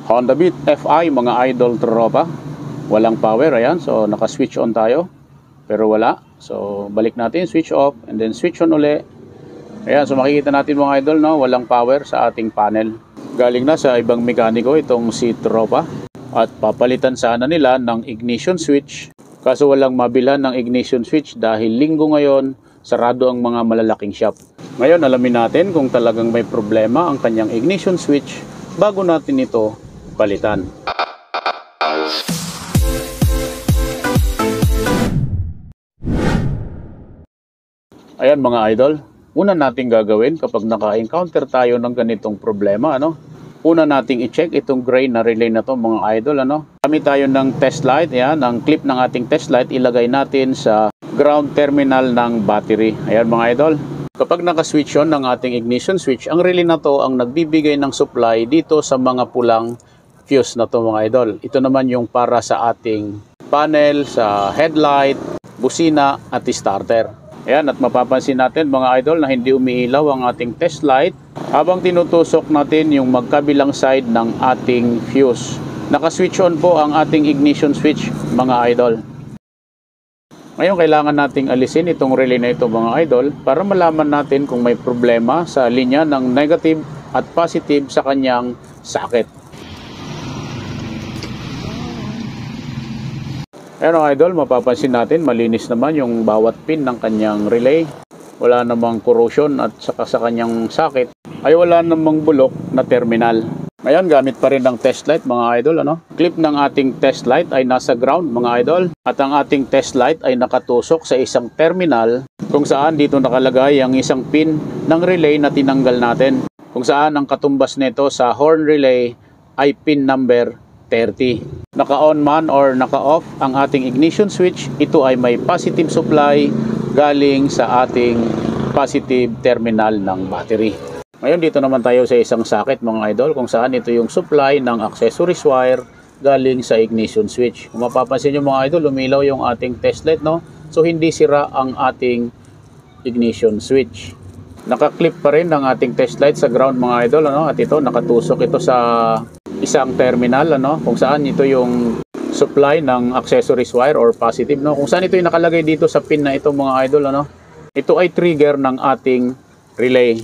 Honda Beat FI mga idol tropa. Walang power, ayan. So naka-switch on tayo. Pero wala. So balik natin, switch off and then switch on uli. Ayan, so makikita natin mga idol, no, walang power sa ating panel. Galing na sa ibang mekaniko itong si tropa. At papalitan sana nila ng ignition switch. Kaso walang mabilhan ng ignition switch dahil linggo ngayon, sarado ang mga malalaking shop. Ngayon alamin natin kung talagang may problema ang kanyang ignition switch bago natin ito palitan. Ayan mga idol, una nating gagawin kapag naka-encounter tayo ng ganitong problema, una nating i-check itong gray na relay na to mga idol, Gamit tayo ng test light, ayan, ang clip ng ating test light ilagay natin sa ground terminal ng battery. Ayan mga idol. Kapag naka-switch on ng ating ignition switch, ang relay na to ang nagbibigay ng supply dito sa mga pulang fuse na to mga idol. Ito naman yung para sa ating panel, sa headlight, busina at starter. Ayan, at mapapansin natin mga idol na hindi umiilaw ang ating test light habang tinutusok natin yung magkabilang side ng ating fuse. Naka-switch on po ang ating ignition switch mga idol. Ngayon kailangan nating alisin itong relay na ito mga idol para malaman natin kung may problema sa linya ng negative at positive sa kanyang socket. Ayan mga idol, mapapansin natin malinis naman yung bawat pin ng kanyang relay. Wala namang corrosion at saka sa kanyang socket ay wala namang bulok na terminal. Ngayon gamit pa rin ng test light mga idol. Clip ng ating test light ay nasa ground mga idol. At ang ating test light ay nakatusok sa isang terminal kung saan dito nakalagay ang isang pin ng relay na tinanggal natin. Kung saan ang katumbas nito sa horn relay ay pin number 30. Naka-on man or naka-off ang ating ignition switch, ito ay may positive supply galing sa ating positive terminal ng battery. Ngayon dito naman tayo sa isang socket mga idol kung saan ito yung supply ng accessories wire galing sa ignition switch. Kung mapapansin nyo mga idol, lumilaw yung ating test light, So hindi sira ang ating ignition switch. Naka-clip pa rin ang ating test light sa ground mga idol, At ito nakatusok ito sa isang terminal, kung saan ito yung supply ng accessories wire or positive, Kung saan ito yung nakalagay dito sa pin na ito mga idol, Ito ay trigger ng ating relay.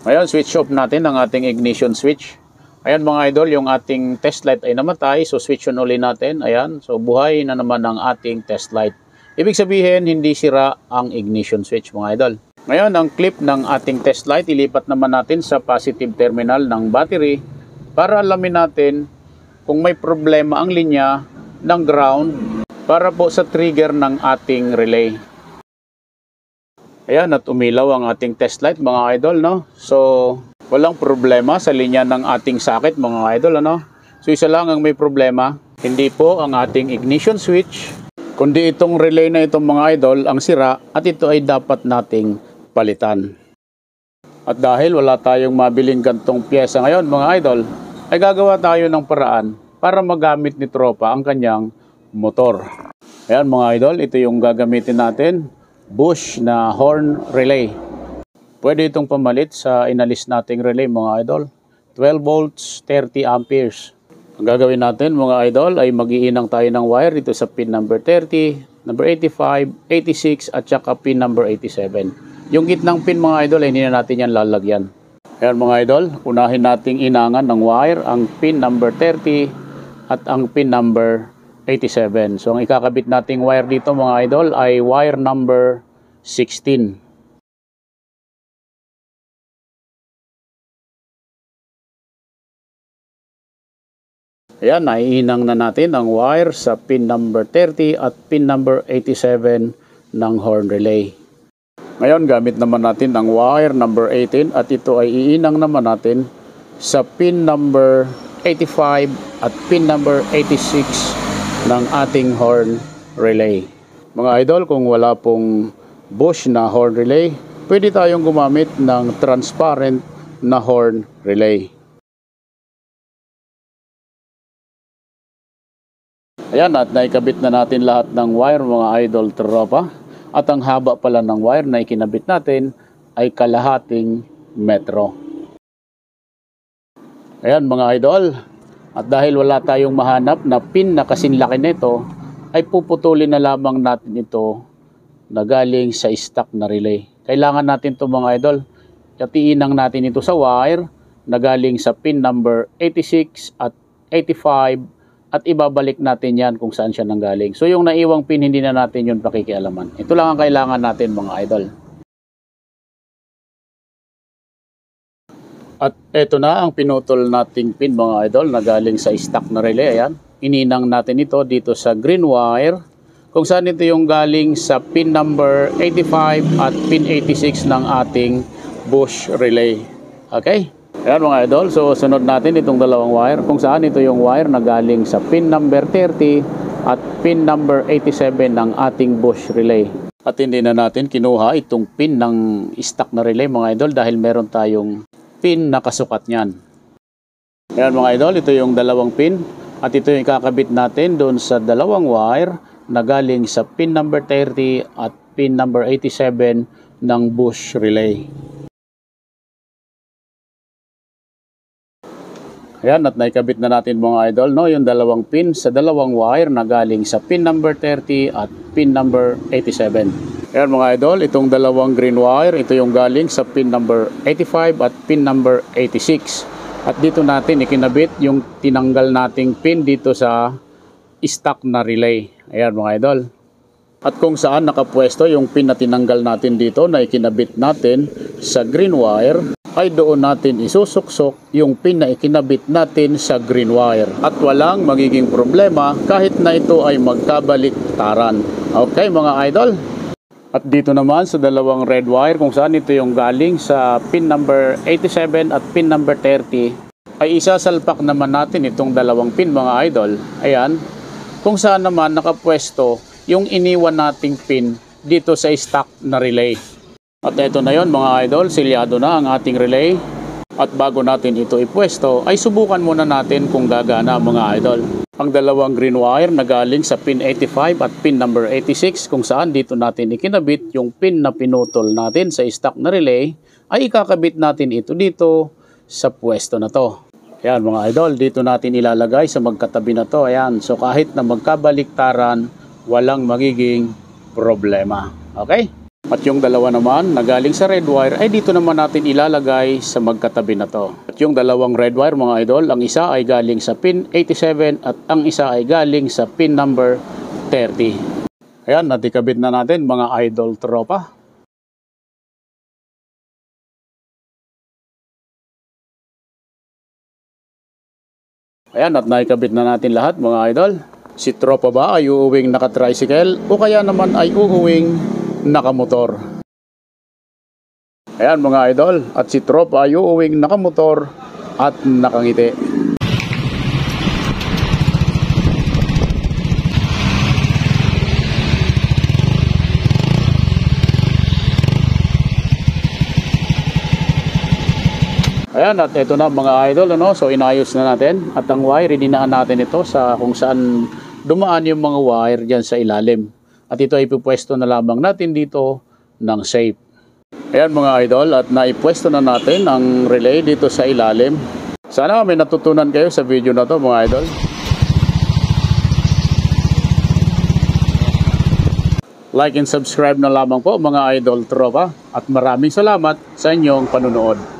Ngayon, switch off natin ang ating ignition switch. Ayan mga idol, yung ating test light ay namatay. So switch on ulit natin. Ayan, so buhay na naman ang ating test light. Ibig sabihin, hindi sira ang ignition switch mga idol. Ngayon, ang clip ng ating test light, ilipat naman natin sa positive terminal ng battery para alamin natin kung may problema ang linya ng ground para po sa trigger ng ating relay. Ayan, at umilaw ang ating test light mga idol, So, walang problema sa linya ng ating socket mga idol, So, isa lang ang may problema. Hindi po ang ating ignition switch, kundi itong relay na itong mga idol ang sira at ito ay dapat nating palitan. At dahil wala tayong mabiling gantong pyesa ngayon mga idol, ay gagawa tayo ng paraan para magamit ni tropa ang kanyang motor. Ayan mga idol, ito yung gagamitin natin. Bush na horn relay. Pwede itong pamalit sa inalis nating relay mga idol. 12 volts, 30 amperes. Ang gagawin natin mga idol ay mag-iinang tayo ng wire dito sa pin number 30, number 85, 86 at saka pin number 87. Yung gitnang pin mga idol ay hindi na natin yan lalagyan. Ayan mga idol, unahin nating inangan ng wire ang pin number 30 at ang pin number 87. So ang ikakabit nating wire dito mga idol ay wire number 16. Ayan, naiinang na natin ang wire sa pin number 30 at pin number 87 ng horn relay. Ngayon gamit naman natin ang wire number 18 at ito ay iinang naman natin sa pin number 85 at pin number 86 ng ating horn relay. Mga idol, kung wala pong Bush na horn relay, pwede tayong gumamit ng transparent na horn relay. Ayan, at naikabit na natin lahat ng wire mga idol tropa. At ang haba pala ng wire na ikinabit natin ay kalahating metro. Ayan mga idol, At dahil wala tayong mahanap na pin na kasinlaki nito, ay puputulin na lamang natin ito na galing sa stock na relay. Kailangan natin ito mga idol. Katiinang natin ito sa wire na galing sa pin number 86 at 85 at ibabalik natin yan kung saan siya nanggaling. So yung naiwang pin, hindi na natin yun pakikialaman. Ito lang ang kailangan natin mga idol. At eto na ang pinutol nating pin mga idol na galing sa stock na relay. Ayan. Ininang natin ito dito sa green wire. Kung saan ito yung galing sa pin number 85 at pin 86 ng ating bush relay. Okay? Ayan mga idol. So sunod natin itong dalawang wire. Kung saan ito yung wire na galing sa pin number 30 at pin number 87 ng ating bush relay. At hindi na natin kinuha itong pin ng stock na relay mga idol dahil meron tayong pin na kasukat niyan. Ayan mga idol, ito yung dalawang pin at ito yung ikakabit natin doon sa dalawang wire na galing sa pin number 30 at pin number 87 ng bush relay. Ayan, at naikabit na natin mga idol, no, yung dalawang pin sa dalawang wire na galing sa pin number 30 at pin number 87. Ayan mga idol, itong dalawang green wire, ito yung galing sa pin number 85 at pin number 86. At dito natin ikinabit yung tinanggal nating pin dito sa stock na relay. Ayan mga idol. At kung saan nakapwesto yung pin na tinanggal natin dito na ikinabit natin sa green wire, ay doon natin isusuksok yung pin na ikinabit natin sa green wire. At walang magiging problema kahit na ito ay magkabaliktaran. Okay mga idol? At dito naman sa dalawang red wire kung saan ito yung galing sa pin number 87 at pin number 30 ay isasalpak naman natin itong dalawang pin mga idol. Ayan, kung saan naman nakapwesto yung iniwan nating pin dito sa stock na relay. At ito na yon mga idol, silyado na ang ating relay. At bago natin ito ipwesto ay subukan muna natin kung gagana mga idol. Ang dalawang green wire na galing sa pin 85 at pin number 86 kung saan dito natin ikinabit yung pin na pinutol natin sa stock na relay ay ikakabit natin ito dito sa pwesto na to. Ayan mga idol, dito natin ilalagay sa magkatabi na to. Ayan, so kahit na magkabaliktaran, walang magiging problema. Okay? At yung dalawa naman na galing sa red wire ay dito naman natin ilalagay sa magkatabi na to. At yung dalawang red wire mga idol, ang isa ay galing sa pin 87 at ang isa ay galing sa pin number 30. Ayan, natikabit na natin mga idol tropa. Ayan, at naikabit na natin lahat mga idol. Si tropa ba ay uuwing naka-tricycle o kaya naman ay uuwing nakamotor? Ayan mga idol, at si tropa ay uuwing nakamotor at nakangiti. Ayan, at ito na mga idol, ano? So inayos na natin at ang wire, dinaan natin ito sa kung saan dumaan yung mga wire dyan sa ilalim. At ito ay ipupwesto na lamang natin dito ng safe. Ayan mga idol, at naipwesto na natin ang relay dito sa ilalim. Sana may natutunan kayo sa video na to mga idol. Like and subscribe na lamang po mga idol tropa. At maraming salamat sa inyong panunood.